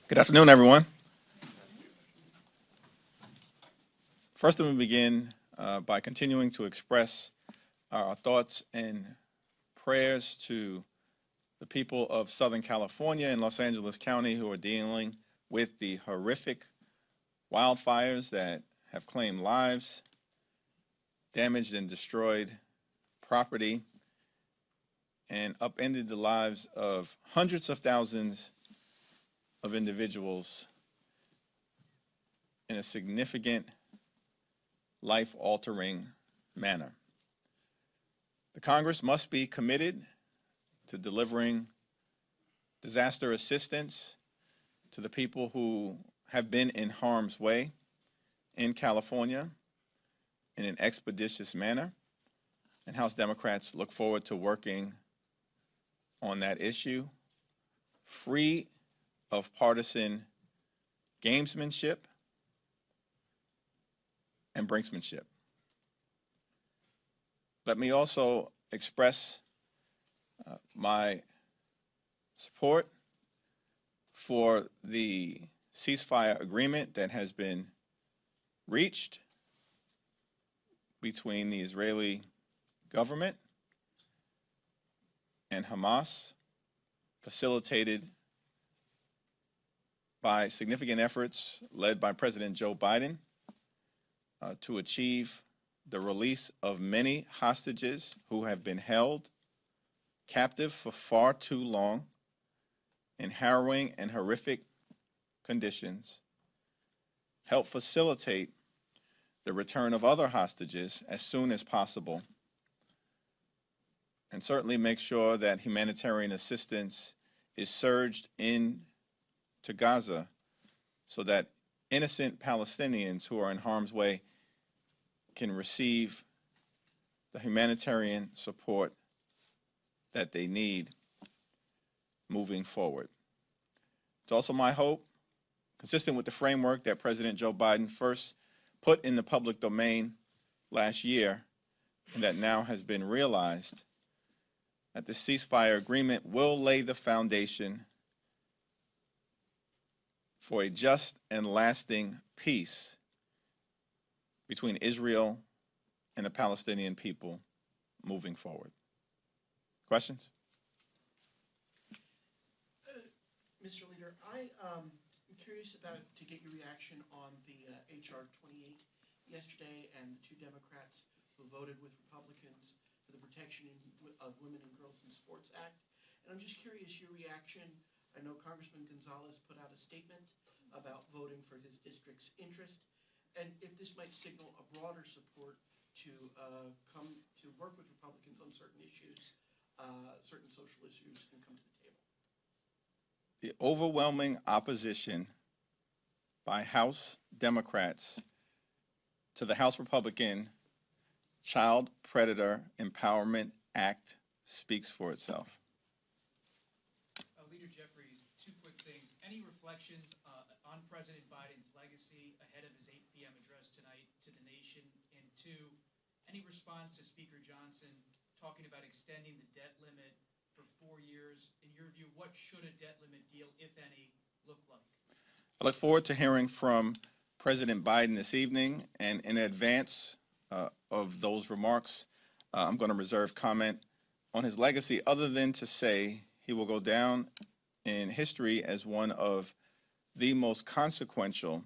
Good afternoon, everyone. First, let me begin by continuing to express our thoughts and prayers to the people of Southern California and Los Angeles County who are dealing with the horrific wildfires that have claimed lives, damaged and destroyed property, and upended the lives of hundreds of thousands of individuals in a significant, life-altering manner. The Congress must be committed to delivering disaster assistance to the people who have been in harm's way in California in an expeditious manner, and House Democrats look forward to working on that issue, free of partisan gamesmanship and brinksmanship. Let me also express my support for the ceasefire agreement that has been reached between the Israeli government and Hamas, facilitated by significant efforts led by President Joe Biden to achieve the release of many hostages who have been held captive for far too long in harrowing and horrific conditions, help facilitate the return of other hostages as soon as possible, and certainly make sure that humanitarian assistance is surged into Gaza so that innocent Palestinians who are in harm's way can receive the humanitarian support that they need moving forward. It's also my hope, consistent with the framework that President Joe Biden first put in the public domain last year and that now has been realized, that the ceasefire agreement will lay the foundation for a just and lasting peace between Israel and the Palestinian people moving forward. Questions? Mr. Leader, I'm curious to get your reaction on the H.R. 28 yesterday and the two Democrats who voted with Republicans for the Protection of Women and Girls in Sports Act. And I'm just curious your reaction. I know Congressman Gonzalez put out a statement about voting for his district's interest, and if this might signal a broader support to come to work with Republicans on certain issues, certain social issues, and come to the table. The overwhelming opposition by House Democrats to the House Republican Child Predator Empowerment Act speaks for itself. Leader Jeffries, two quick things. Any reflections on President Biden's legacy ahead of his 8 p.m. address tonight to the nation? And two, any response to Speaker Johnson talking about extending the debt limit for 4 years? In your view, what should a debt limit deal, if any, look like? I look forward to hearing from President Biden this evening, and in advance of those remarks, I'm going to reserve comment on his legacy, other than to say he will go down in history as one of the most consequential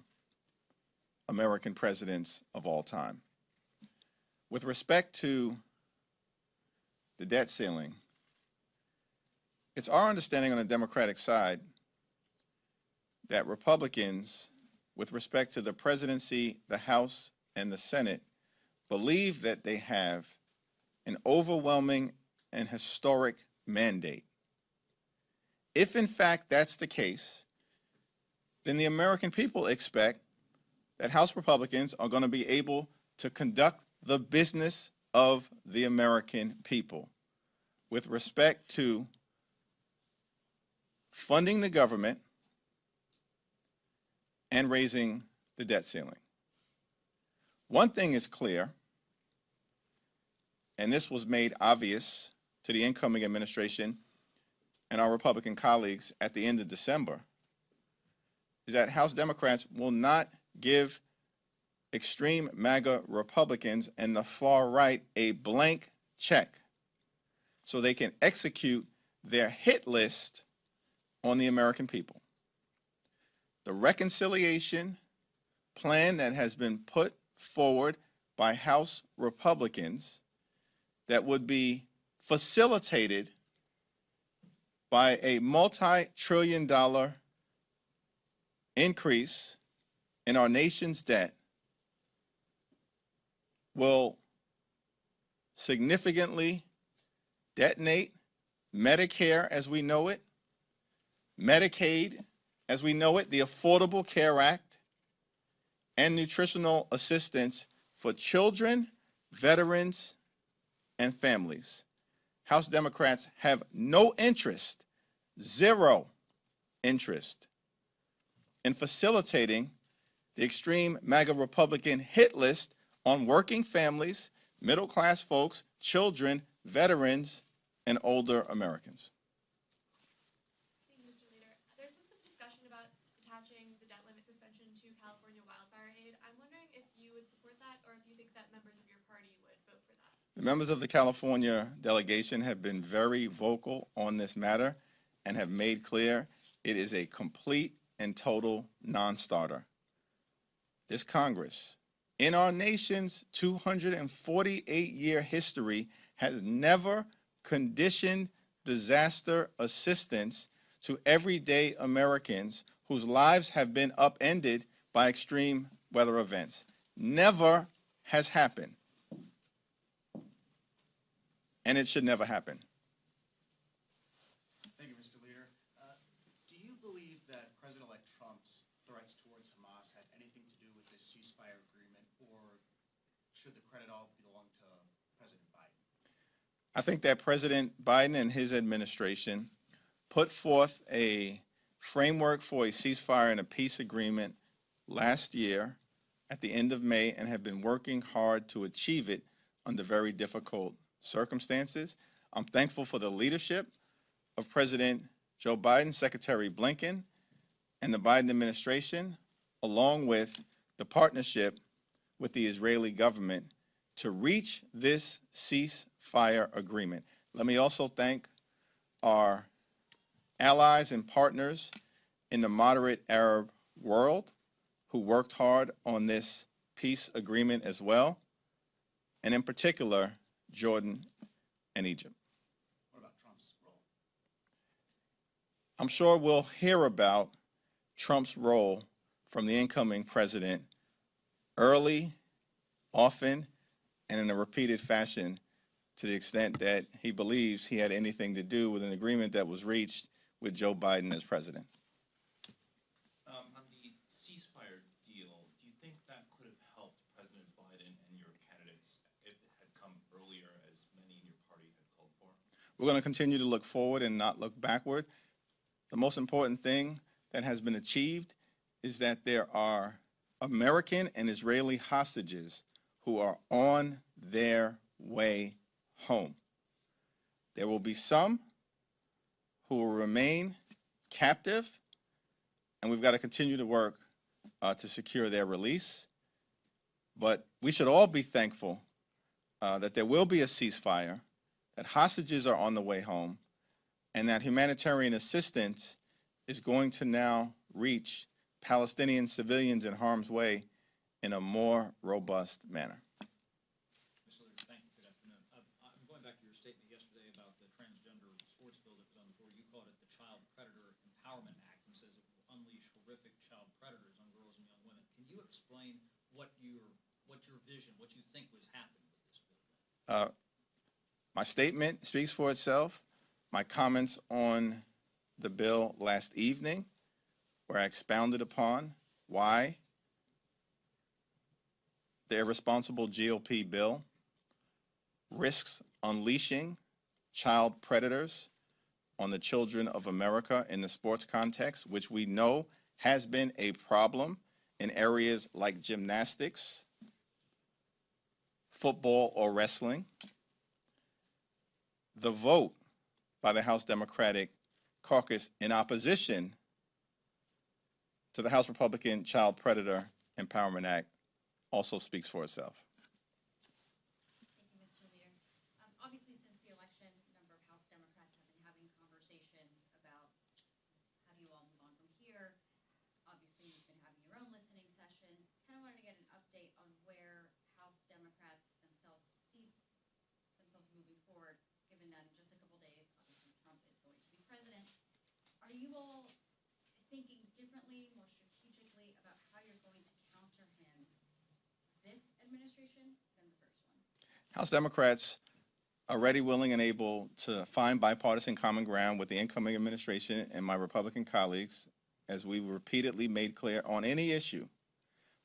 American presidents of all time. With respect to the debt ceiling, it's our understanding on the Democratic side that Republicans, with respect to the presidency, the House, and the Senate, believe that they have an overwhelming and historic mandate. If in fact that's the case, then the American people expect that House Republicans are going to be able to conduct the business of the American people with respect to funding the government and raising the debt ceiling. One thing is clear, and this was made obvious to the incoming administration and our Republican colleagues at the end of December, is that House Democrats will not give extreme MAGA Republicans and the far right a blank check so they can execute their hit list on the American people. The reconciliation plan that has been put forward by House Republicans that would be facilitated by a multi-trillion-dollar increase in our nation's debt will significantly detonate Medicare as we know it, Medicaid as we know it, the Affordable Care Act, and nutritional assistance for children, veterans, and families. House Democrats have no interest, zero interest, in facilitating the extreme MAGA Republican hit list on working families, middle-class folks, children, veterans, and older Americans. Thank you, Mr. Leader. There's been some discussion about attaching the debt limit suspension to California wildfire aid. I'm wondering if you would support that or if you think that members of your party would vote for that. The members of the California delegation have been very vocal on this matter and have made clear it is a complete and total non-starter. This Congress, in our nation's 248-year history, has never conditioned disaster assistance to everyday Americans whose lives have been upended by extreme weather events. Never has happened. And it should never happen. Thank you, Mr. Leader. Do you believe that President-elect Trump's threats towards Hamas had anything to do with this ceasefire agreement, or should the credit all belong to President Biden? I think that President Biden and his administration put forth a framework for a ceasefire and a peace agreement last year at the end of May and have been working hard to achieve it under very difficult circumstances. I'm thankful for the leadership of President Joe Biden, Secretary Blinken, and the Biden administration, along with the partnership with the Israeli government to reach this ceasefire agreement. Let me also thank our allies and partners in the moderate Arab world who worked hard on this peace agreement as well, and in particular, Jordan and Egypt. What about Trump's role? I'm sure we'll hear about Trump's role from the incoming president early, often, and in a repeated fashion to the extent that he believes he had anything to do with an agreement that was reached with Joe Biden as president. On the ceasefire deal, do you think that could have helped President Biden and your candidates if it had come earlier, as many in your party had called for? We're going to continue to look forward and not look backward. The most important thing that has been achieved is that there are American and Israeli hostages who are on their way home. There will be some who will remain captive, and we've got to continue to work to secure their release. But we should all be thankful that there will be a ceasefire, that hostages are on the way home, and that humanitarian assistance is going to now reach Palestinian civilians in harm's way in a more robust manner. Mr. Leader, thank you. Good afternoon. I'm going back to your statement yesterday about the transgender sports bill that was on the floor. You called it the Child Predator Empowerment Act and says it will unleash horrific child predators on girls and young women. Can you explain what your vision, what you think was happening with this bill? My statement speaks for itself. My comments on the bill last evening, where I expounded upon why the irresponsible GOP bill risks unleashing child predators on the children of America in the sports context, which we know has been a problem in areas like gymnastics, football, or wrestling. The vote by the House Democratic Caucus in opposition to to the House Republican Child Predator Empowerment Act also speaks for itself. Thank you, Mr. Leader. Obviously, since the election, a number of House Democrats have been having conversations about how do you all move on from here. Obviously, you've been having your own listening sessions. Kind of wanted to get an update on where House Democrats themselves see themselves moving forward, given that in just a couple days, obviously Trump is going to be president. Are you all thinking differently, more strategically about how you're going to counter him this administration than the first one? House Democrats are ready, willing, and able to find bipartisan common ground with the incoming administration and my Republican colleagues, as we repeatedly made clear, on any issue,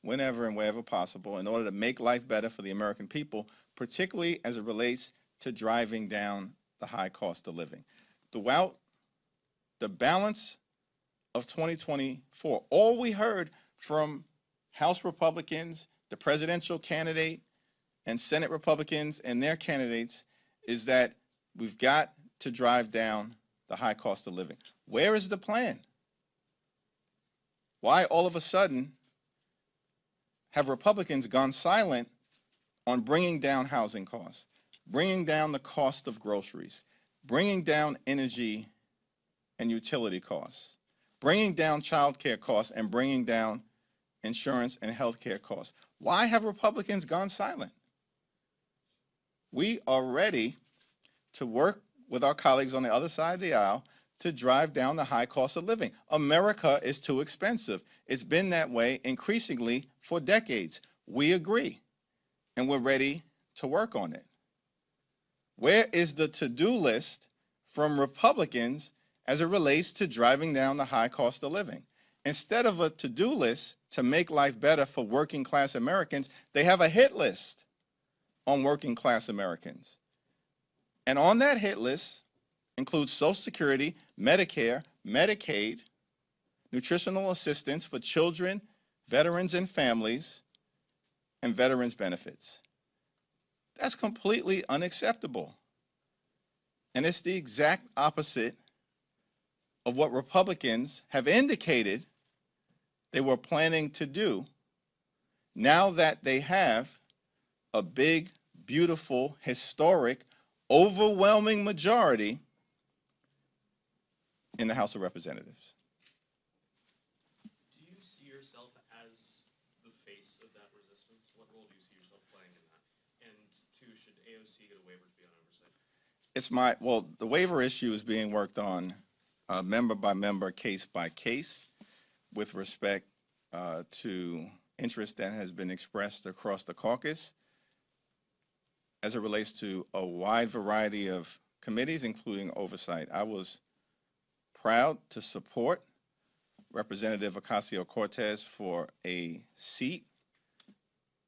whenever and wherever possible, in order to make life better for the American people, particularly as it relates to driving down the high cost of living. Throughout the balance of 2024, all we heard from House Republicans, the presidential candidate, and Senate Republicans and their candidates is that we've got to drive down the high cost of living. Where is the plan? Why all of a sudden have Republicans gone silent on bringing down housing costs, bringing down the cost of groceries, bringing down energy and utility costs, bringing down child care costs, and bringing down insurance and health care costs? Why have Republicans gone silent? We are ready to work with our colleagues on the other side of the aisle to drive down the high cost of living. America is too expensive. It's been that way increasingly for decades. We agree, and we're ready to work on it. Where is the to-do list from Republicans as it relates to driving down the high cost of living? Instead of a to-do list to make life better for working class Americans, they have a hit list on working class Americans. And on that hit list includes Social Security, Medicare, Medicaid, nutritional assistance for children, veterans and families, and veterans benefits. That's completely unacceptable. And it's the exact opposite of what Republicans have indicated they were planning to do now that they have a big, beautiful, historic, overwhelming majority in the House of Representatives. Do you see yourself as the face of that resistance? What role do you see yourself playing in that? And two, should AOC get a waiver to be on oversight? Well, the waiver issue is being worked on member by member, case by case, with respect to interest that has been expressed across the caucus as it relates to a wide variety of committees, including oversight. I was proud to support Representative Ocasio-Cortez for a seat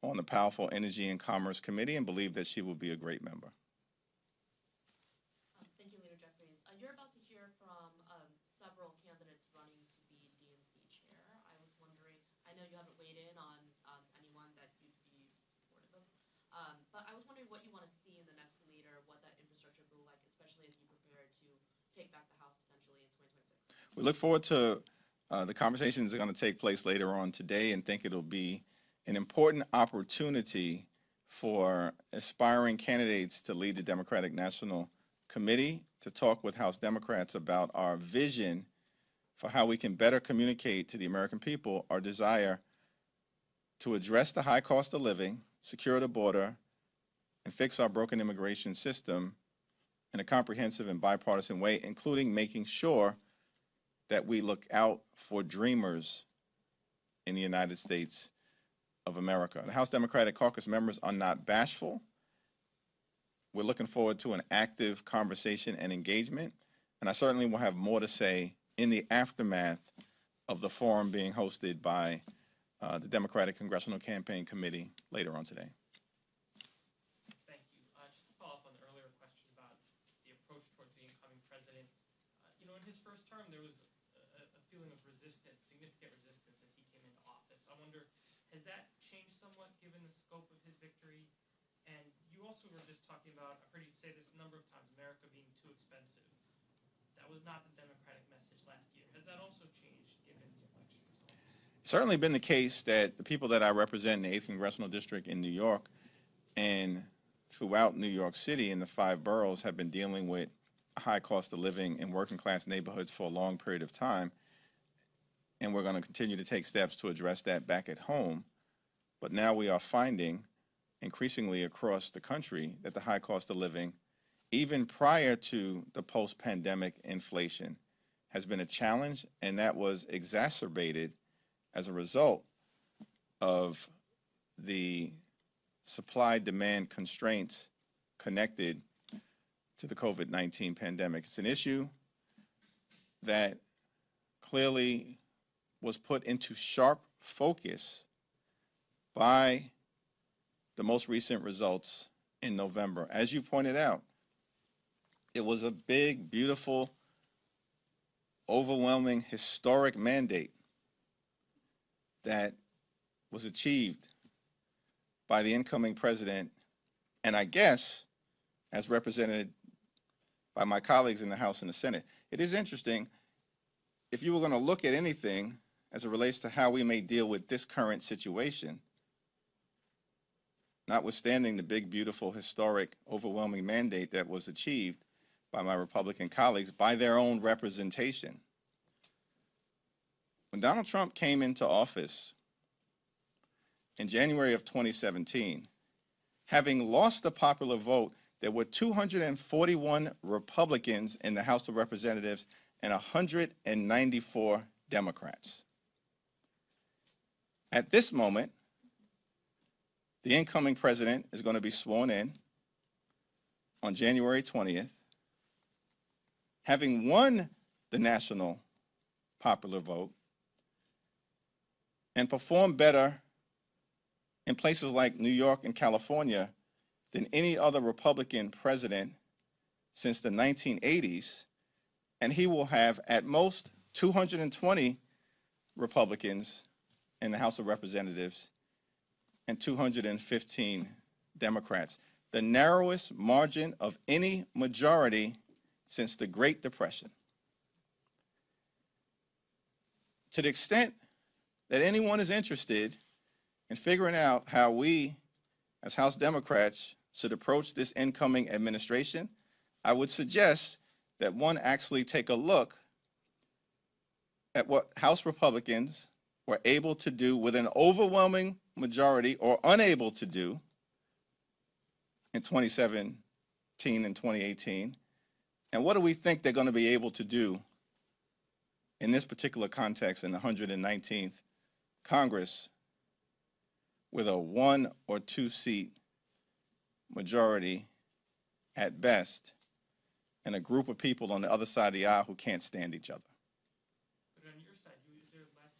on the powerful Energy and Commerce Committee and believe that she will be a great member. Thank you, Leader Jeffries. You're about to hear from several candidates running to be DNC chair. I was wondering, I know you haven't weighed in on anyone that you'd be supportive of, but I was wondering what you want to see in the next leader, what that infrastructure will look like, especially as you prepare to take back the House potentially in 2026. We look forward to the conversations that are going to take place later on today and think it'll be an important opportunity for aspiring candidates to lead the Democratic National Committee to talk with House Democrats about our vision for how we can better communicate to the American people our desire to address the high cost of living, secure the border, and fix our broken immigration system in a comprehensive and bipartisan way, including making sure that we look out for dreamers in the United States of America. The House Democratic Caucus members are not bashful. We're looking forward to an active conversation and engagement, and I certainly will have more to say in the aftermath of the forum being hosted by the Democratic Congressional Campaign Committee later on today. Thank you. Just to follow up on the earlier question about the approach towards the incoming president, in his first term, there was a feeling of resistance, significant resistance as he came into office. I wonder, has that changed somewhat given the scope of his victory? And you also were just talking about, I've heard you say this a number of times, America being too expensive. That was not the Democratic message last year. Has that also changed given the election results? certainly been the case that the people that I represent in the 8th Congressional District in New York and throughout New York City in the 5 boroughs have been dealing with a high cost of living in working class neighborhoods for a long period of time. And we're going to continue to take steps to address that back at home. But now we are finding increasingly across the country that the high cost of living, even prior to the post-pandemic inflation, has been a challenge, and that was exacerbated as a result of the supply-demand constraints connected to the COVID-19 pandemic. It's an issue that clearly was put into sharp focus by the most recent results in November. As you pointed out, it was a big, beautiful, overwhelming, historic mandate that was achieved by the incoming president, and I guess as represented by my colleagues in the House and the Senate. It is interesting, if you were going to look at anything as it relates to how we may deal with this current situation, notwithstanding the big, beautiful, historic, overwhelming mandate that was achieved by my Republican colleagues by their own representation. When Donald Trump came into office in January of 2017, having lost the popular vote, there were 241 Republicans in the House of Representatives and 194 Democrats. At this moment, the incoming president is going to be sworn in on January 20th, having won the national popular vote and performed better in places like New York and California than any other Republican president since the 1980s, and he will have at most 220 Republicans in the House of Representatives and 215 Democrats, the narrowest margin of any majority since the Great Depression. To the extent that anyone is interested in figuring out how we, as House Democrats, should approach this incoming administration, I would suggest that one actually take a look at what House Republicans were able to do with an overwhelming majority, or unable to do, in 2017 and 2018. And what do we think they're going to be able to do in this particular context in the 119th Congress with a 1 or 2 seat majority at best, and a group of people on the other side of the aisle who can't stand each other? But on your side, is there less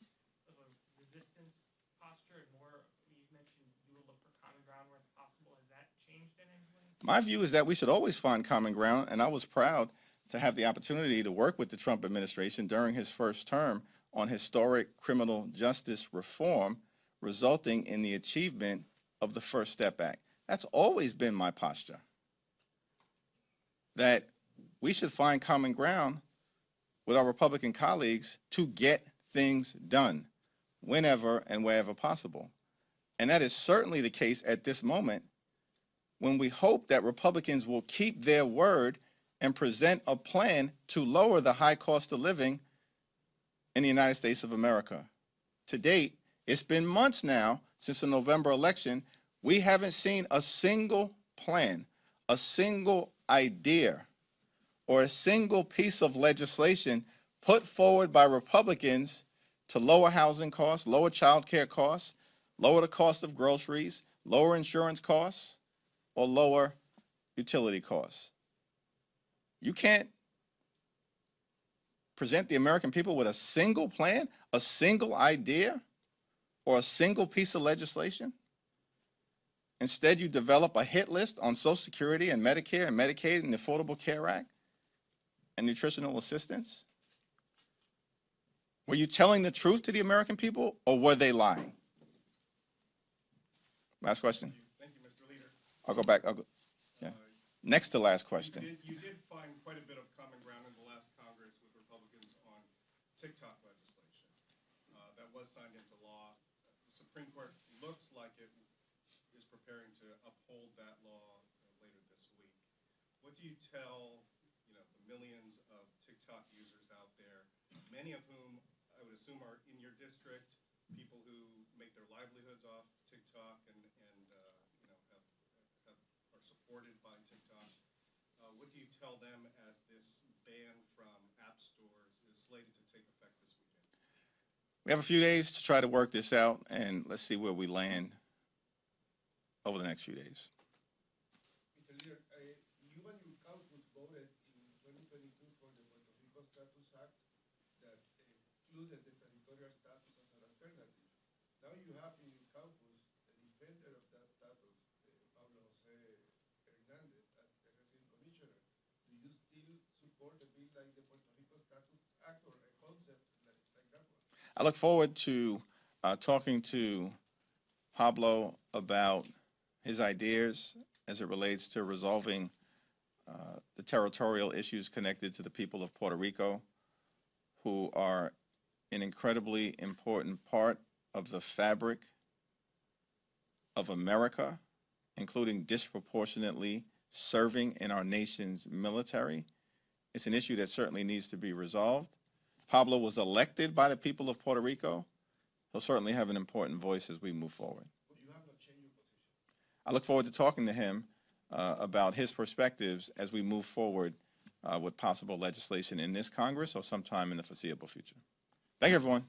of a resistance posture and more, you mentioned you will look for common ground where it's possible. Has that changed in any way? My view is that we should always find common ground, and I was proud to have the opportunity to work with the Trump administration during his first term on historic criminal justice reform, resulting in the achievement of the First Step Act. That's always been my posture, that we should find common ground with our Republican colleagues to get things done whenever and wherever possible. And that is certainly the case at this moment, when we hope that Republicans will keep their word and present a plan to lower the high cost of living in the United States of America. To date, it's been months now since the November election. We haven't seen a single plan, a single idea, or a single piece of legislation put forward by Republicans to lower housing costs, lower child care costs, lower the cost of groceries, lower insurance costs, or lower utility costs. You can't present the American people with a single plan, a single idea, or a single piece of legislation. Instead, you develop a hit list on Social Security and Medicare and Medicaid and the Affordable Care Act and nutritional assistance. Were you telling the truth to the American people, or were they lying? Last question. Thank you, Mr. Leader. I'll go back. Yeah. Next to last question. You did find quite a bit of common ground in the last Congress with Republicans on TikTok legislation. That was signed into law. The Supreme Court looks like it is preparing to uphold that law later this week. What do you tell, the millions of TikTok users out there, many of whom I would assume are in your district, people who make their livelihoods off TikTok and are supported by TikTok? What do you tell them as this ban from app stores is slated to take effect this weekend? We have a few days to try to work this out, and let's see where we land over the next few days. Mr. Leader, you and your caucus voted in 2022 for the Puerto Rico Status Act that included the territorial status as an alternative. Now you have in your caucus the defender of that status, Pablo Jose Hernandez, as the resident commissioner. Do you still support a bill like the Puerto Rico Status Act or a concept like that one? I look forward to talking to Pablo about his ideas as it relates to resolving the territorial issues connected to the people of Puerto Rico, who are an incredibly important part of the fabric of America, including disproportionately serving in our nation's military. It's an issue that certainly needs to be resolved. Pablo was elected by the people of Puerto Rico. He'll certainly have an important voice as we move forward. But you have not changed your position. I look forward to talking to him about his perspectives as we move forward with possible legislation in this Congress or sometime in the foreseeable future. Thank you, everyone.